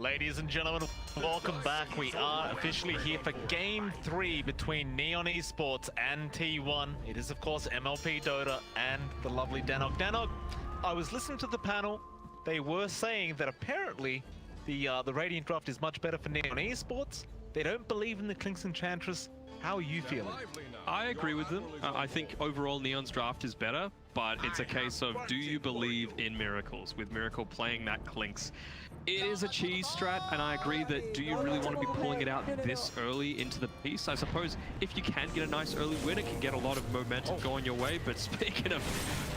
Ladies and gentlemen, welcome back. We are officially here for Game 3 between Neon Esports and T1. It is, of course, MLP Dota and the lovely Danok. Danok, I was listening to the panel. They were saying that apparently the Radiant draft is much better for Neon Esports. They don't believe in the Clinks Enchantress. How are you feeling? I agree with them. I think overall Neon's draft is better, but it's a case of, do you believe in miracles? With Miracle playing that Clinks, it is a cheese strat, and I agree that do you really want to be pulling it out this early into the piece? I suppose if you can get a nice early win, it can get a lot of momentum going your way, but speaking of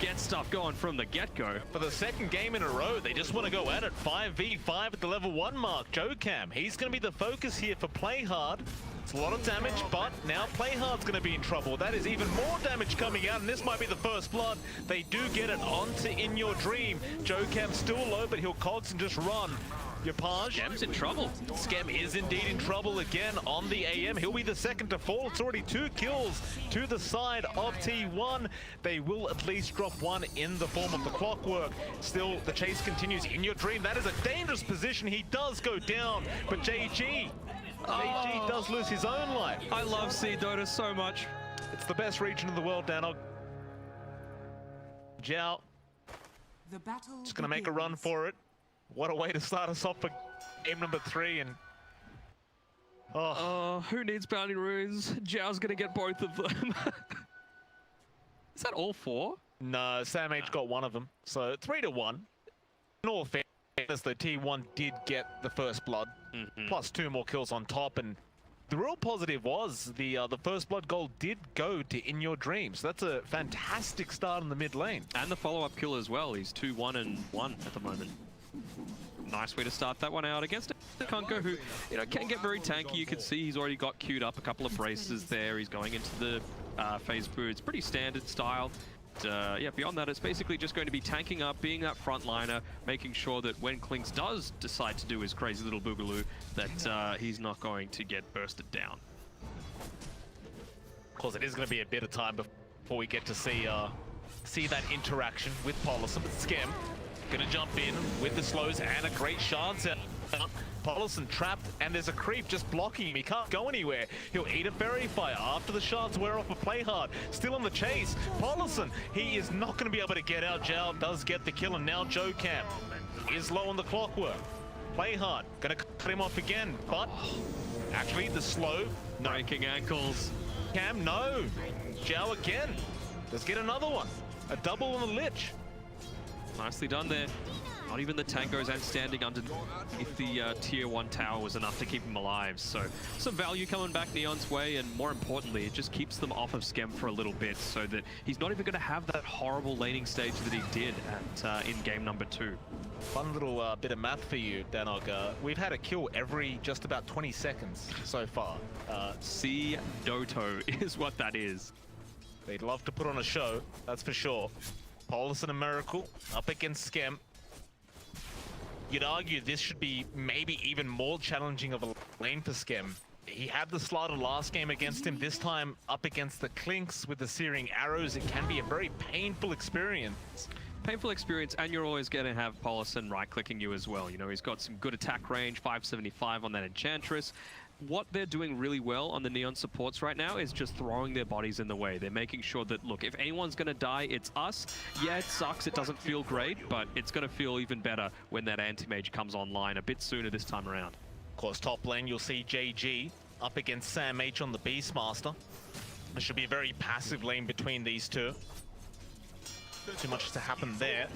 get stuff going from the get-go. For the second game in a row, they just want to go at it. 5v5 at the level 1 mark. Jocam, he's going to be the focus here for Play Hard. It's a lot of damage, but now Play Hard's going to be in trouble. That is even more damage coming out, and this might be the first blood. They do get it onto In Your Dream. Jocam still low, but he'll cogs and just run. Yopaj. Skem's in trouble. Skem is indeed in trouble again on the AM. He'll be the second to fall. It's already 2 kills to the side of T1. They will at least drop one in the form of the Clockwork. Still, the chase continues. In Your Dream, that is a dangerous position. He does go down, but JG does lose his own life. I love Sea Dota so much. It's the best region in the world, Danog. Zhao just going to make a run for it. What a way to start us off for game number 3. And who needs bounty runes? Zhao's going to get both of them. Is that all 4? No, Sam H got one of them. So 3-1. In all fairness, the T1 did get the first blood, plus 2 more kills on top. And the real positive was the first blood goal did go to In Your Dreams. So that's a fantastic start in the mid lane. And the follow-up kill as well. He's 2-1-1 at the moment. Nice way to start that one out against Kunko, who can get very tanky. You can see he's already got queued up a couple of braces there. He's going into the phase boots. Pretty standard style. Yeah, beyond that, it's basically just going to be tanking up, being that frontliner, making sure that when Clinks does decide to do his crazy little boogaloo, that he's not going to get bursted down. Of course, it is going to be a bit of time before we get to see that interaction with Policy. But Skem gonna jump in with the slows and a great chance out. Polison trapped, and there's a creep just blocking him. He can't go anywhere. He'll eat a fairy fire after the shards wear off a Play Hard. Still on the chase. Polison, he is not going to be able to get out. Zhao does get the kill, and now Jocam is low on the Clockwork. Play Hard gonna cut him off again, but actually the slow. Breaking ankles. Cam, no. Zhao again. Let's get another one. A double on the Lich. Nicely done there. Not even the tangos and standing underneath the tier 1 tower was enough to keep him alive. So some value coming back Neon's way, and more importantly, it just keeps them off of Skem for a little bit so that he's not even going to have that horrible laning stage that he did at in game number 2. Fun little bit of math for you, Danog. We've had a kill every just about 20 seconds so far. Sea Doto is what that is. They'd love to put on a show, that's for sure. Polison and Miracle up against Skem. You'd argue this should be maybe even more challenging of a lane for Skem. He had the slaughter last game against him. This time up against the Clinks with the searing arrows. It can be a very painful experience. Painful experience, and you're always going to have Polison right-clicking you as well. You know, he's got some good attack range, 575 on that Enchantress. What they're doing really well on the Neon supports right now is just throwing their bodies in the way. They're making sure that, look, if anyone's going to die, it's us. Yeah, it sucks. It doesn't feel great, but it's going to feel even better when that anti-mage comes online a bit sooner this time around. Of course, top lane, you'll see JG up against Sam H on the Beastmaster. There should be a very passive lane between these two. Too much to happen there.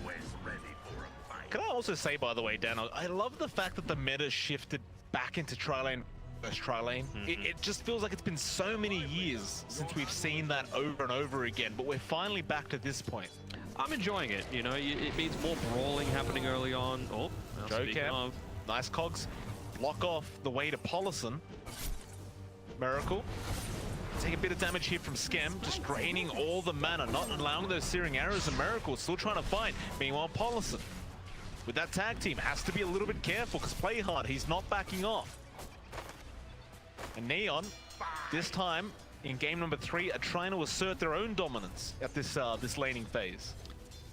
Can I also say, by the way, Dan, I love the fact that the meta shifted back into tri-lane versus tri-lane. It just feels like it's been so many years since we've seen that over and over again, but we're finally back to this point. I'm enjoying it, you know, it means more brawling happening early on. Oh, Jocam, nice cogs. Block off the way to Polison. Miracle. Take a bit of damage here from Skem, just draining all the mana, not allowing those searing arrows and Miracles, still trying to fight. Meanwhile, Polison, with that tag team, has to be a little bit careful because Play Hard, he's not backing off. And Neon, this time, in game number 3, are trying to assert their own dominance at this laning phase.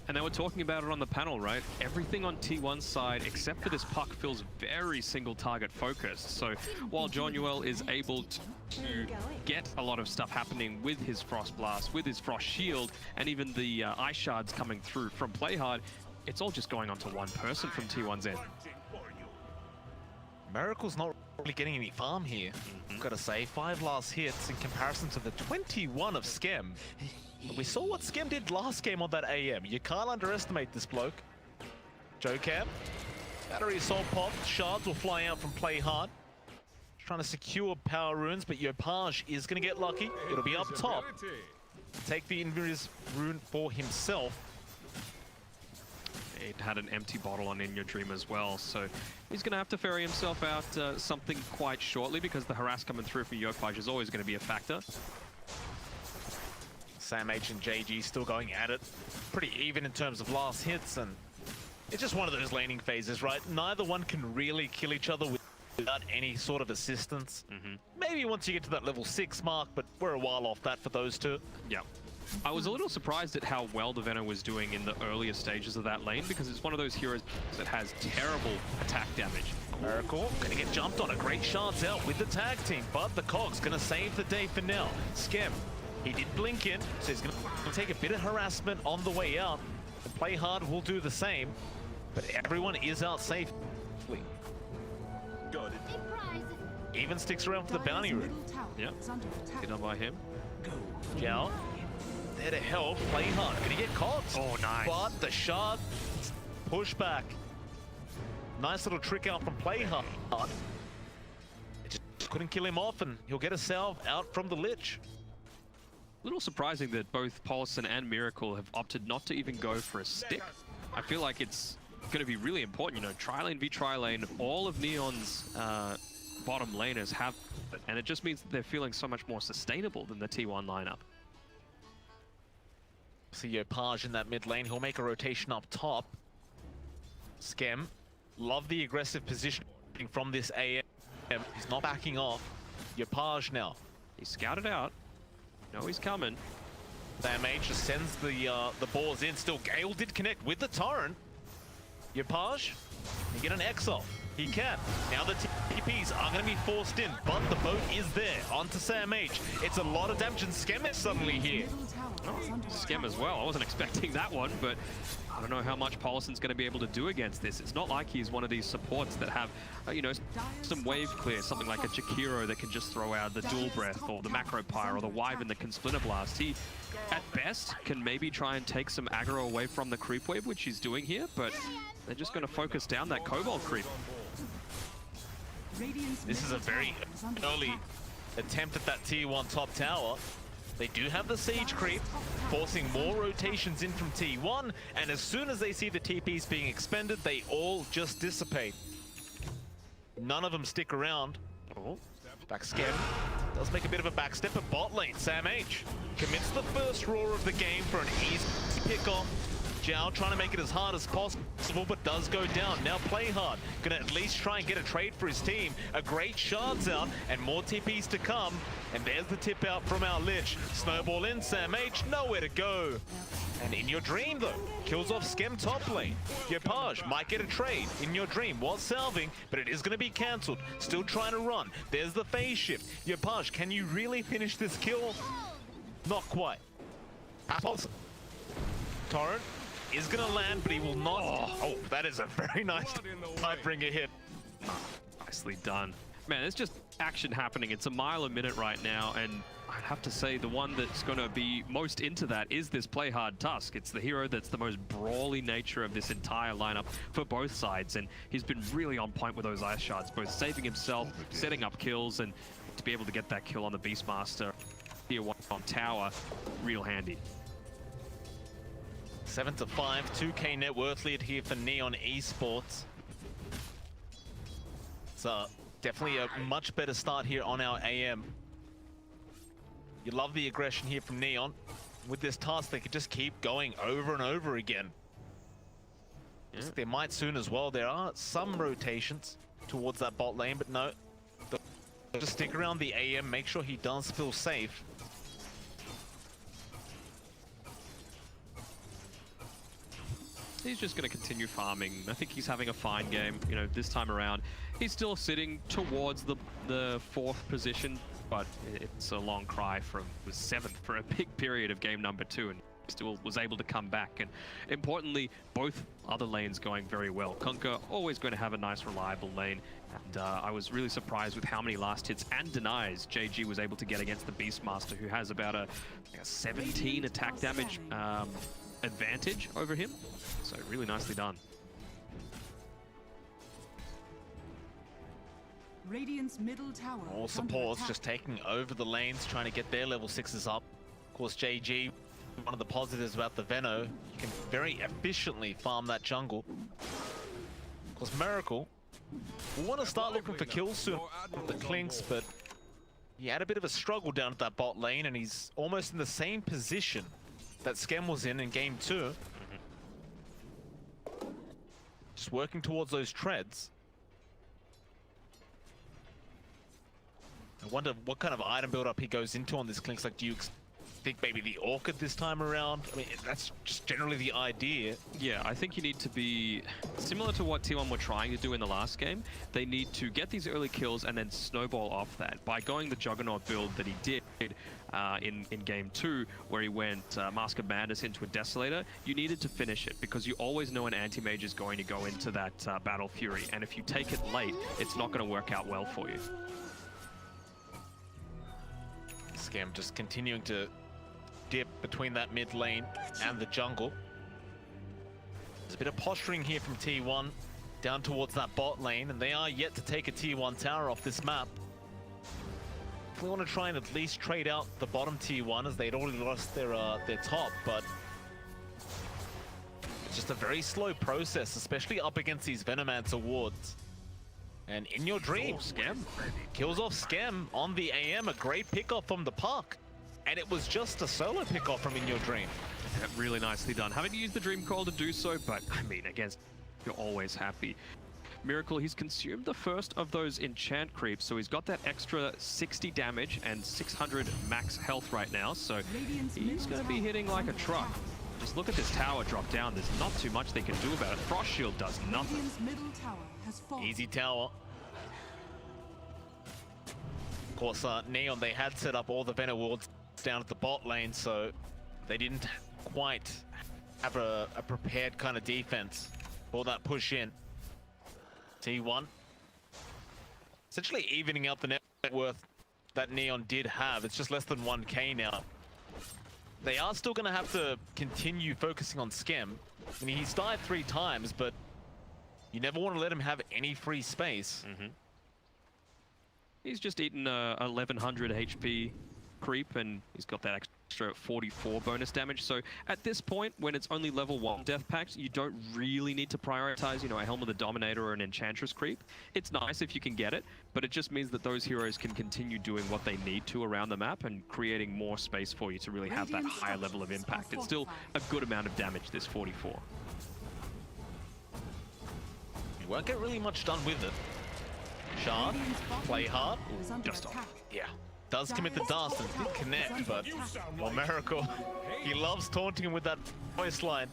And they were talking about it on the panel, right? Everything on T1's side, except for this puck, feels very single target focused. So while Jonuel is able to get a lot of stuff happening with his Frost Blast, with his Frost Shield, and even the Ice Shards coming through from Playhard, it's all just going on to one person from T1's end. Miracle's not really getting any farm here. Gotta say, 5 last hits in comparison to the 21 of Skem. We saw what Skem did last game on that AM. You can't underestimate this bloke. Jocam, battery assault popped. Shards will fly out from Playhard. Trying to secure power runes, but Yopaj is gonna get lucky. It'll be up top. Take the Invis rune for himself. It had an empty bottle on In Your Dream as well, so he's going to have to ferry himself out something quite shortly, because the harass coming through from Yopaj is always going to be a factor. Sam H and JG still going at it. Pretty even in terms of last hits, and it's just one of those laning phases, right? Neither one can really kill each other without any sort of assistance. Maybe once you get to that level 6 mark, but we're a while off that for those two. Yeah. I was a little surprised at how well the Venom was doing in the earlier stages of that lane, because it's one of those heroes that has terrible attack damage. Miracle gonna get jumped on. A great shards out with the tag team, but the Cog's gonna save the day for now. Skem, he did blink in, so he's gonna take a bit of harassment on the way out. The Playhard will do the same, but everyone is out safely. Even sticks around for the bounty rune. Yep, get on by him. Jao, there to help. Playhard gonna get caught. Oh, nice. But the shard push back. Nice little trick out from Playhard. It just couldn't kill him off, and he'll get a salve out from the Lich. A little surprising that both Paulson and Miracle have opted not to even go for a stick. I feel like it's going to be really important, you know, tri-lane v tri-lane, all of Neon's bottom laners have it, and it just means that they're feeling so much more sustainable than the T1 lineup. See Yopaj in that mid lane, he'll make a rotation up top. Skem, love the aggressive positioning from this AM. He's not backing off. Yopaj now. He's scouted out. No, he's coming. Sam H just sends the balls in. Still, Gale did connect with the Torrent. Yopaj, he get an X off. He can. Now the TPs are going to be forced in, but the boat is there. Onto Sam H. It's a lot of damage, and Skem is suddenly here. Oh, Skem as well. I wasn't expecting that one, but I don't know how much Paulson's going to be able to do against this. It's not like he's one of these supports that have, you know, some wave clear, something like a Jakiro that can just throw out the dual breath, or the macro pyre, or the Wyvern that can splinter blast. He, at best, can maybe try and take some aggro away from the creep wave, which he's doing here, but they're just going to focus down that Cobalt creep. This is a very early attempt at that tier 1 top tower. They do have the siege creep, forcing more rotations in from T1, and as soon as they see the TPs being expended, they all just dissipate. None of them stick around. Oh, back Skem does make a bit of a backstep at bot lane. Sam H commits the first roar of the game for an easy pick-off. Jao trying to make it as hard as possible, but does go down. Now Playhard gonna at least try and get a trade for his team. A great shards out and more TPs to come. And there's the tip out from our Lich. Snowball in, Sam H, nowhere to go. And In Your Dream though, kills off Skem top lane. Yopaj might get a trade. In Your Dream was salving, but it is gonna be cancelled. Still trying to run. There's the phase shift. Yopaj, can you really finish this kill? Not quite. Torrent is gonna land, but he will not. Oh, that is a very nice Tidebringer hit. Nicely done. Man, there's just action happening. It's a mile a minute right now, and I'd have to say the one that's going to be most into that is this Playhard Tusk. It's the hero that's the most brawly nature of this entire lineup for both sides, and he's been really on point with those ice shards, both saving himself, setting up kills, and to be able to get that kill on the Beastmaster tier 1 on tower, real handy. 7-5, 2K net worth lead here for Neon Esports. So definitely a much better start here on our AM. You love the aggression here from Neon. With this task, they could just keep going over and over again. Yeah. They might soon as well. There are some rotations towards that bot lane, but no. They'll just stick around the AM, make sure he does feel safe. he's just going to continue farming. I think he's having a fine game, you know, this time around. He's still sitting towards the 4th position, but it's a long cry from the 7th for a big period of game number 2, and still was able to come back. And importantly, both other lanes going very well. Conker always going to have a nice reliable lane, and I was really surprised with how many last hits and denies JG was able to get against the Beastmaster, who has about a 17 attack damage advantage over him. So really nicely done. Radiant's middle tower. All supports just taking over the lanes, trying to get their level 6s up. Of course, JG, one of the positives about the Veno, you can very efficiently farm that jungle. Of course, Miracle will want to start looking for kills soon with the Clinks, but he had a bit of a struggle down at that bot lane, and he's almost in the same position that Skem was in game 2. Just working towards those treads. I wonder what kind of item build-up he goes into on this Clinks. Like, do you think maybe the Orchid this time around? I mean, that's just generally the idea. Yeah, I think you need to be similar to what T1 were trying to do in the last game. They need to get these early kills and then snowball off that. By going the Juggernaut build that he did in game 2, where he went Mask of Madness into a Desolator, you needed to finish it, because you always know an anti-mage is going to go into that Battle Fury, and if you take it late, it's not going to work out well for you. Skem just continuing to dip between that mid lane and the jungle. There's a bit of posturing here from T1 down towards that bot lane, and they are yet to take a T1 tower off this map. We want to try and at least trade out the bottom T1, as they'd already lost their top, but it's just a very slow process, especially up against these Venomancer wards. And In Your Dream, Skem kills off Skem on the AM, a great pickoff from the puck. And it was just a solo pickoff from In Your Dream. Yeah, really nicely done. Haven't used the Dream Call to do so, but I mean, against, you're always happy. Miracle, he's consumed the first of those enchant creeps, so he's got that extra 60 damage and 600 max health right now, so he's going to be hitting like a truck. Just look at this tower drop down. There's not too much they can do about it. Frost Shield does nothing. Easy tower. Of course, Neon, they had set up all the Venom wards down at the bot lane, so they didn't quite have a prepared kind of defense for that push in. T1 essentially evening out the net worth that Neon did have. It's just less than 1k now. They are still going to have to continue focusing on Skem. I mean, he's died 3 times, but you never want to let him have any free space. He's just eaten 1100 HP creep, and he's got that extra 44 bonus damage. So at this point, when it's only level 1 death packs, you don't really need to prioritize, you know, a Helm of the Dominator or an Enchantress creep. It's nice if you can get it, but it just means that those heroes can continue doing what they need to around the map and creating more space for you to really have that higher level of impact. It's still a good amount of damage, this 44. You won't get really much done with it. Shard, play hard, just off. Yeah. Does commit the dust and did connect, but well, Miracle, he loves taunting him with that voice line.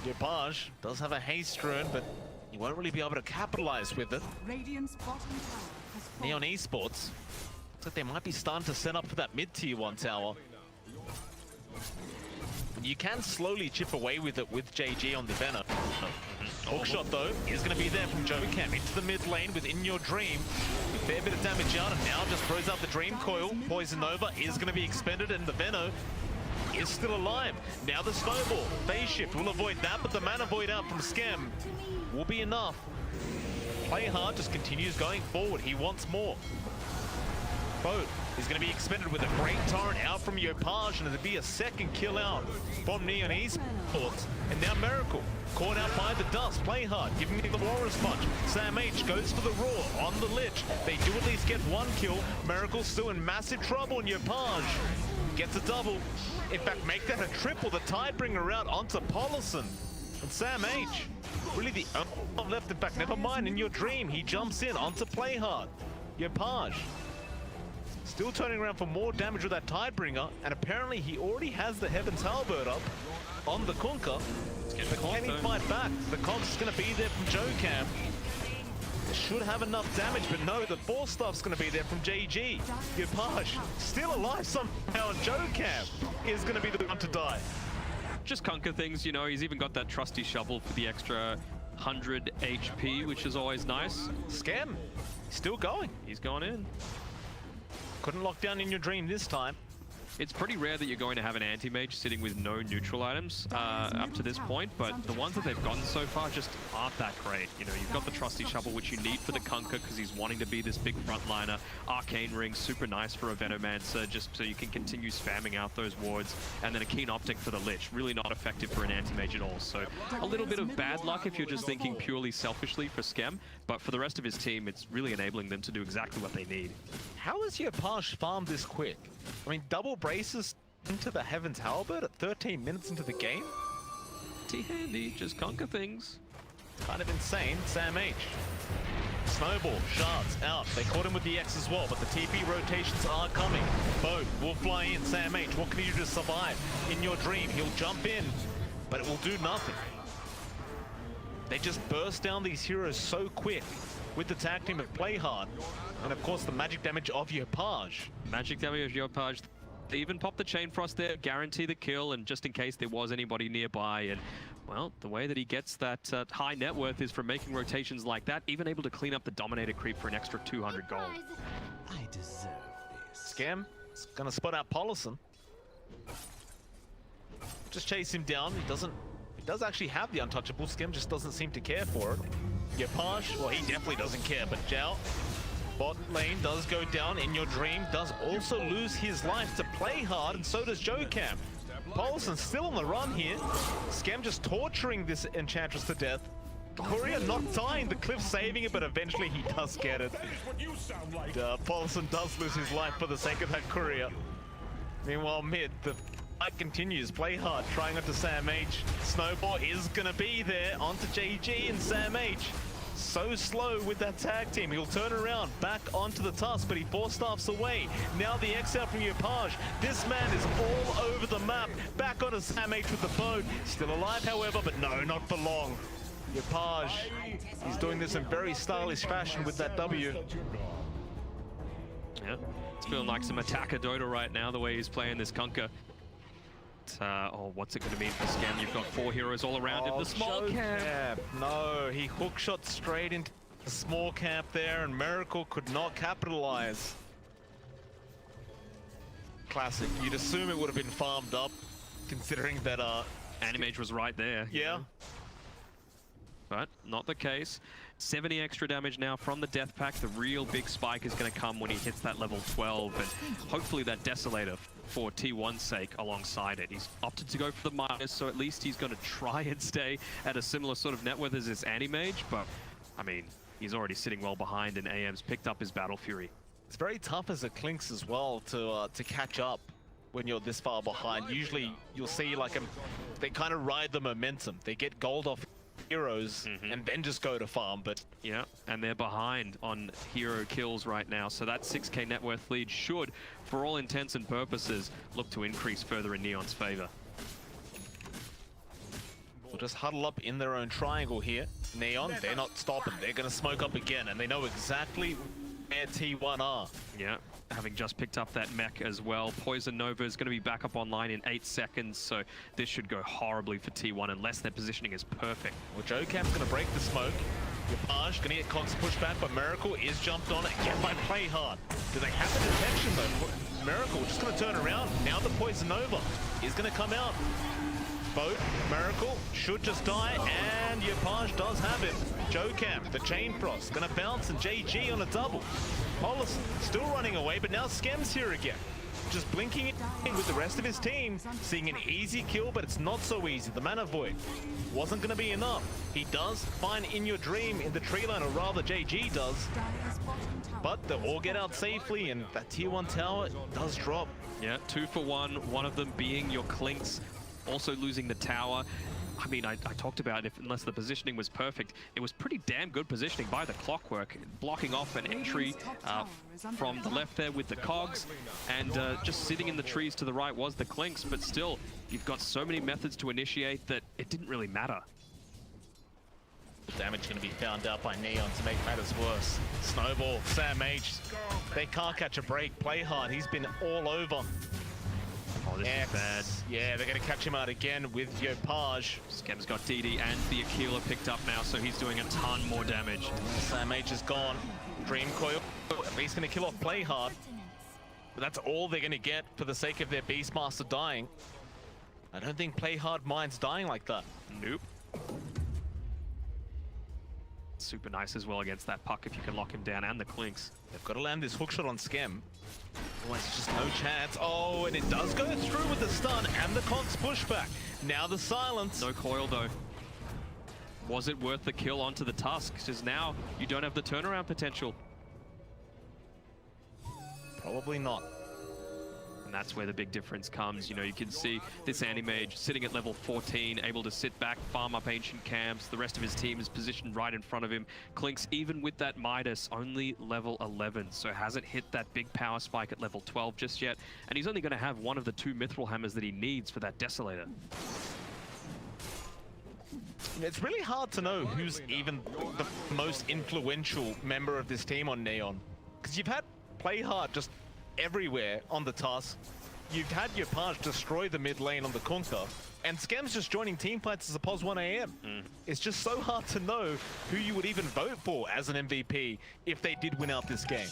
Yopaj does have a haste rune, but he won't really be able to capitalize with it. Neon Esports, looks like they might be starting to set up for that mid-tier 1 tower. You can slowly chip away with it with JG on the Venom. Hookshot though is going to be there from Joe-Cam into the mid lane with In Your Dream. A fair bit of damage out, and now just throws out the Dream Coil. Poison Nova is going to be expended, and the Veno is still alive. Now the Snowball. Phase Shift will avoid that, but the Mana Void out from Skem will be enough. Play Hard just continues going forward. He wants more. Boat is going to be expended with a great torrent out from Yopaj, and it'll be a second kill out from Neon Esports. And now Miracle, caught out by the dust. Play Hard, giving me the Walrus Punch. Sam H goes for the Roar on the Lich. They do at least get 1 kill. Miracle's still in massive trouble, and Yopaj gets a double. In fact, make that a triple. The Tidebringer out onto Polison. And Sam H, really the only left. In fact, never mind, In Your Dream, he jumps in onto Play Hard. Yopaj Still turning around for more damage with that Tidebringer, and apparently he already has the Heaven's Halberd up on the Kunkka. But can he fight back? The Conk's is going to be there from Jocam. Should have enough damage, but no, the Force Staff's going to be there from JG. Yopaj still alive somehow, and Jocam is going to be the one to die. Just Kunkka things, you know, he's even got that trusty shovel for the extra 100 HP, which is always nice. Scam, still going. He's gone in. Couldn't lock down In Your Dream this time. It's pretty rare that you're going to have an anti-mage sitting with no neutral items up to this point, but the ones that they've gotten so far just aren't that great. You know, you've got the trusty shovel, which you need for the Kunkka because he's wanting to be this big frontliner. Arcane Ring, super nice for a Venomancer, just so you can continue spamming out those wards. And then a Keen Optic for the Lich, really not effective for an anti-mage at all. So a little bit of bad luck if you're just thinking purely selfishly for Skem, but for the rest of his team, it's really enabling them to do exactly what they need. How is Yopaj farmed this quick? I mean, double braces into the Heaven's Halberd at 13 minutes into the game? T-handy, just Kunkka things. Kind of insane. Sam H. Snowball, shards, out. They caught him with the X as well, but the TP rotations are coming. Boat will fly in. Sam H, what can he do to survive? In Your Dream, he'll jump in, but it will do nothing. They just burst down these heroes so quick with the tag team of Play Hard. And of course, the magic damage of Yopaj. Magic damage of Yopaj. They even popped the Chain Frost there, guarantee the kill, and just in case there was anybody nearby. And, well, the way that he gets that high net worth is from making rotations like that, even able to clean up the Dominator creep for an extra 200 gold. I deserve this. Scam is going to spot out Polison. Just chase him down. He does actually have the untouchable. Scam just doesn't seem to care for it. Yopaj, well, he definitely doesn't care, but Zhao, bot lane does go down. In Your Dream does also lose his life to Play Hard, and so does Jocam. Polison still on the run here. Scam just torturing this Enchantress to death. Courier not dying, the Cliff saving it, but eventually he does get it. Polison does lose his life for the sake of that Courier. Meanwhile, mid, the fight continues. Play Hard trying onto Sam H. Snowball is gonna be there onto JG, and Sam H so slow with that tag team. He'll turn around back onto the Tusk, but he Force Staffs away. Now the exile from Yopaj. This man is all over the map. Back onto Sam H with the boat. Still alive, however, but no, not for long. Yopaj, he's doing this in very stylish fashion with that W. Yeah, it's feeling like some attacker Dota right now, the way he's playing this Kunkka. Oh, what's it going to mean for Scam? You've got 4 heroes all around him. The small camp. No, he hookshot straight into the small camp there, and Miracle could not capitalize. Classic. You'd assume it would have been farmed up, considering that Animage was right there. Yeah. But not the case. 70 extra damage now from the Death Pack. The real big spike is going to come when he hits that level 12, and hopefully that Desolator for T1's sake alongside it. He's opted to go for the minus, so at least he's going to try and stay at a similar sort of net worth as this Anti-Mage, but I mean, he's already sitting well behind, and AM's picked up his Battle Fury. It's very tough as it clinks as well to catch up when you're this far behind. Usually you'll see like they kind of ride the momentum. They get gold off heroes and then just go to farm, but yeah, and they're behind on hero kills right now, so that 6k net worth lead should, for all intents and purposes, look to increase further in Neon's favor. We'll just huddle up in their own triangle here. Neon, they're not stopping. They're going to smoke up again, and they know exactly where T1 are. Yeah, having just picked up that mech as well. Poison Nova is going to be back up online in 8 seconds, so this should go horribly for T1 unless their positioning is perfect. Well, Jocam's going to break the smoke. Yopaj going to get Cox pushed back, but Miracle is jumped on again by Play Hard. Do they have the detection though? Miracle just going to turn around. Now the Poison Nova is going to come out. Boat, Miracle should just die, and Yopaj does have it. Jocam, the Chain Frost, gonna bounce, and JG on a double. Polison still running away, but now Skem's here again. Just blinking in with the rest of his team, seeing an easy kill, but it's not so easy. The Mana Void wasn't gonna be enough. He does find In Your Dream in the tree line, or rather JG does. But they'll all get out safely, and that tier 1 tower does drop. Yeah, 2 for 1, one of them being your Clinks. Also losing the tower. I mean, I talked about unless the positioning was perfect, it was pretty damn good positioning by the Clockwork, blocking off an entry from the left there with the cogs, and just sitting in the trees to the right was the Clinks, but still, you've got so many methods to initiate that it didn't really matter. Damage going to be found out by Neon to make matters worse. Snowball, Sam H, they can't catch a break. Play hard, he's been all over. Oh, this is bad. Yeah, they're going to catch him out again with Yopaj. Skem's got DD and the Aquila picked up now, so he's doing a ton more damage. Sam H is gone. Dream Coil, at least going to kill off Play Hard. But that's all they're going to get for the sake of their Beastmaster dying. I don't think Play Hard minds dying like that. Nope. Super nice as well against that puck if you can lock him down, and the Clinks. They've got to land this hookshot on Skem. Otherwise, just no chance. Oh, and it does go through with the stun and the Conks pushback. Now the silence. No coil though. Was it worth the kill onto the Tusk? Because now you don't have the turnaround potential. Probably not. And that's where the big difference comes. You know, you can see this Anti-Mage sitting at level 14, able to sit back, farm up ancient camps. The rest of his team is positioned right in front of him. Clinks, even with that Midas, only level 11, so hasn't hit that big power spike at level 12 just yet. And he's only going to have one of the 2 Mithril Hammers that he needs for that Desolator. It's really hard to know who's even the most influential member of this team on Neon. Because you've had Play Hard just everywhere on the Tusk. You've had your Paj destroy the mid lane on the Kunkka, and Skem's just joining team fights as a POS 1 AM. It's just so hard to know who you would even vote for as an MVP if they did win out this game.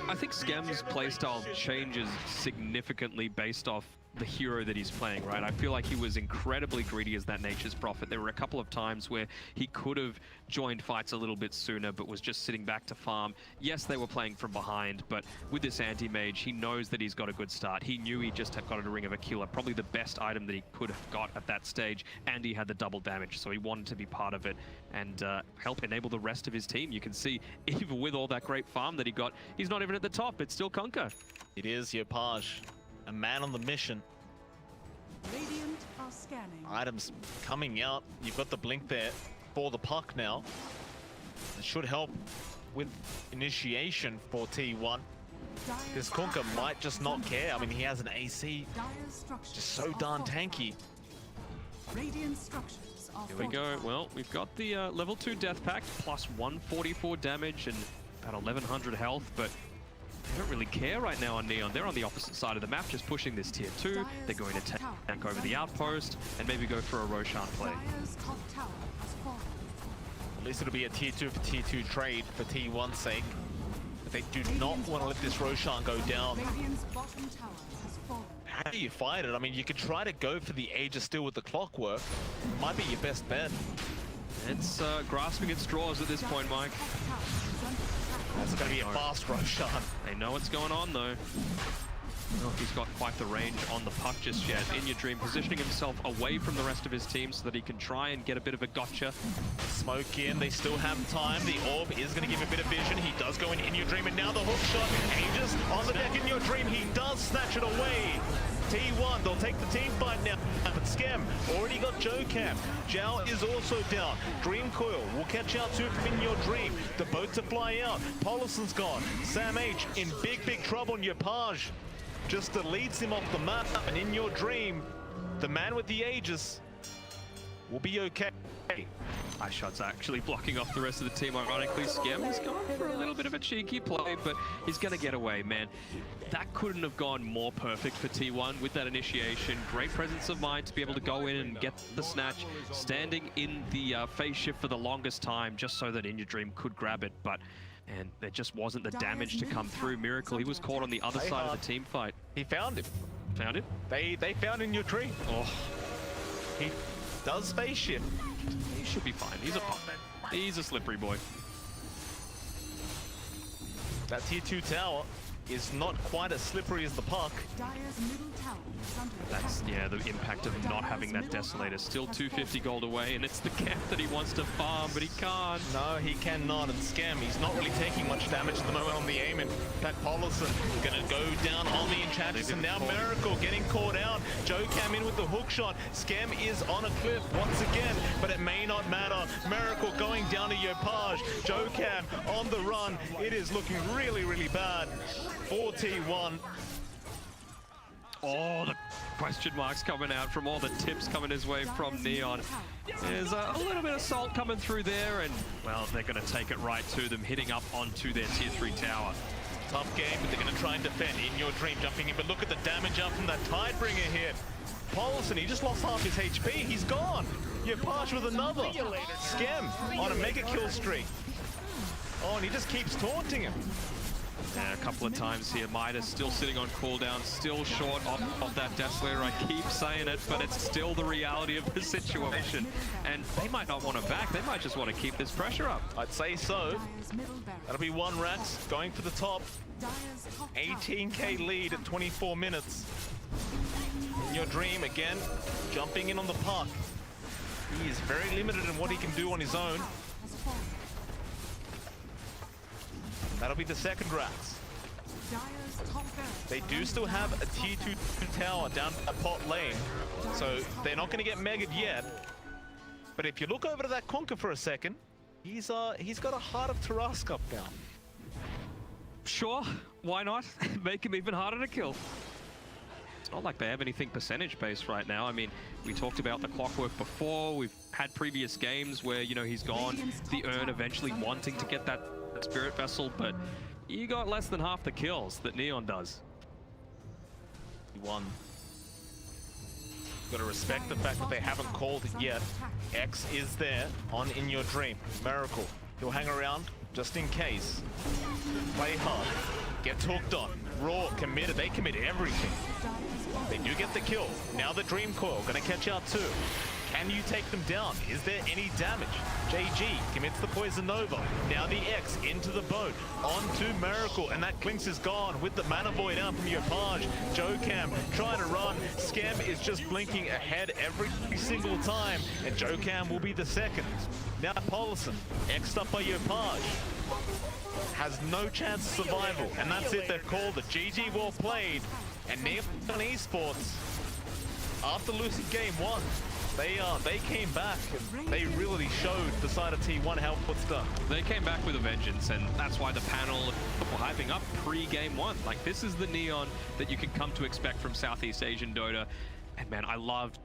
I think Skem's playstyle changes significantly based off the hero that he's playing, right? I feel like he was incredibly greedy as that Nature's Prophet. There were a couple of times where he could have joined fights a little bit sooner, but was just sitting back to farm. Yes, they were playing from behind, but with this Anti-Mage, he knows that he's got a good start. He knew he just had got a Ring of Aquila, probably the best item that he could have got at that stage, and he had the double damage, so he wanted to be part of it and help enable the rest of his team. You can see, even with all that great farm that he got, he's not even at the top. It's still Kunkka. It is Yopaj, a man on the mission. Radiant are scanning. Items coming out. You've got the blink there for the puck now. It should help with initiation for T1. This Kunkka might just not care. I mean, he has an AC, just so darn tanky. Radiant structures are Here we go. Well, we've got the level 2 death pact, plus 144 damage and about 1100 health, but they don't really care right now on Neon. They're on the opposite side of the map, just pushing this tier 2. They're going to tank over the outpost and maybe go for a Roshan play. At least it'll be a tier 2 for tier 2 trade for T1's sake. But they do not want to let this Roshan go down. Radiant's bottom tower has fallen. How do you fight it? I mean, you could try to go for the Aegis still with the Clockwork. Might be your best bet. It's grasping at straws at this point, Mike. That's going to be a fast Roshan. They know what's going on, though. I don't know if he's got quite the range on the puck just yet. In Your Dream positioning himself away from the rest of his team so that he can try and get a bit of a gotcha. Smoke in, they still have time. The orb is going to give a bit of vision. He does go in Your Dream, and now the hook shot. Aegis on the deck in Your Dream. He does snatch it away. T1, they'll take the team fight now. But Skem already got Jocam. Zhao is also down. Dream Coil will catch out to In Your Dream. The boat to fly out. Polison's gone. Sam H in big, big trouble. And Yopaj just deletes him off the map. And In Your Dream, the man with the Aegis will be okay. Ice Shot's actually blocking off the rest of the team, ironically. Skem is going for a little bit of a cheeky play, but he's going to get away, man. That couldn't have gone more perfect for T1 with that initiation. Great presence of mind to be able to go in and get the snatch, standing in the phase shift for the longest time, just so that In Your Dream could grab it, but and there just wasn't the damage to come through. Miracle, he was caught on the other side of the team fight. He found him. Found it? They found In Your Dream. Oh, He does phase shift. he should be fine. He's a pop. He's a slippery boy. That tier 2 tower is not quite as slippery as the puck. Dire's middle tower is under That's, attack. yeah, the impact of not having that Desolator. Still 250 gold away, and it's the camp that he wants to farm, but he can't. No, he cannot. And Scam, he's not really taking much damage at the moment on the aim. In fact, Paulison gonna go down on the Enchantress, and now Miracle getting caught out. Joe Cam in with the hook shot. Scam is on a cliff once again, but it may not matter. Miracle going down to Yopage. Joe Cam on the run. It is looking really, really bad for T1. Oh, the question marks coming out from all the tips coming his way from Neon. There's a little bit of salt coming through there, and, well, they're going to take it right to them, hitting up onto their tier 3 tower. Tough game, but they're going to try and defend. In Your Dream jumping in, but look at the damage up from that Tidebringer hit. Paulson, he just lost half his HP. He's gone. Yopage with another. Scam on a mega kill streak. Oh, and he just keeps taunting him. Yeah, a couple of times here. Midas still sitting on cooldown, still short of that Desolator. I keep saying it, but it's still the reality of the situation. And they might not want to back. They might just want to keep this pressure up. I'd say so. Dire's middle barracks. That'll be one Rax going for the top. Dire's top tower 18k lead at 24 minutes. In Your Dream again, jumping in on the puck. He is very limited in what he can do on his own. has fallen. That'll be the second Rax. Dire's top barracks They are do under still have attack. a tier 2 tower down at pot lane, so they're not going to get megged yet. But if you look over to that Conquer for a second, he's got a Heart of Tarask up now. Sure, why not? Make him even harder to kill. It's not like they have anything percentage-based right now. I mean, we talked about the clockwork before. We've had previous games where, you know, he's gone the urn eventually wanting to get that Spirit Vessel, but you got less than half the kills that Neon does. He won. Got to respect the fact that they haven't called it yet. X is there on In Your Dream. Miracle. He'll hang around just in case. Play hard. Gets hooked on. Raw committed. They commit everything. They do get the kill. Now the Dream Coil gonna catch out too. Can you take them down? Is there any damage? JG commits the Poison Nova. Now the X into the boat. Onto Miracle, and that Clinks is gone with the Mana Void out from Yopage. Joe Cam trying to run. Scam is just blinking ahead every single time, and Joe Cam will be the second. Now Paulson, X'd up by Yopage. Has no chance of survival, and that's it. They've called it. GG, well played. And Neon Esports, after losing game 1, they came back and they really showed the side of T1 how it's done. They came back with a vengeance, and that's why the panel were hyping up pre-game 1. Like, this is the Neon that you can come to expect from Southeast Asian Dota. And man, I loved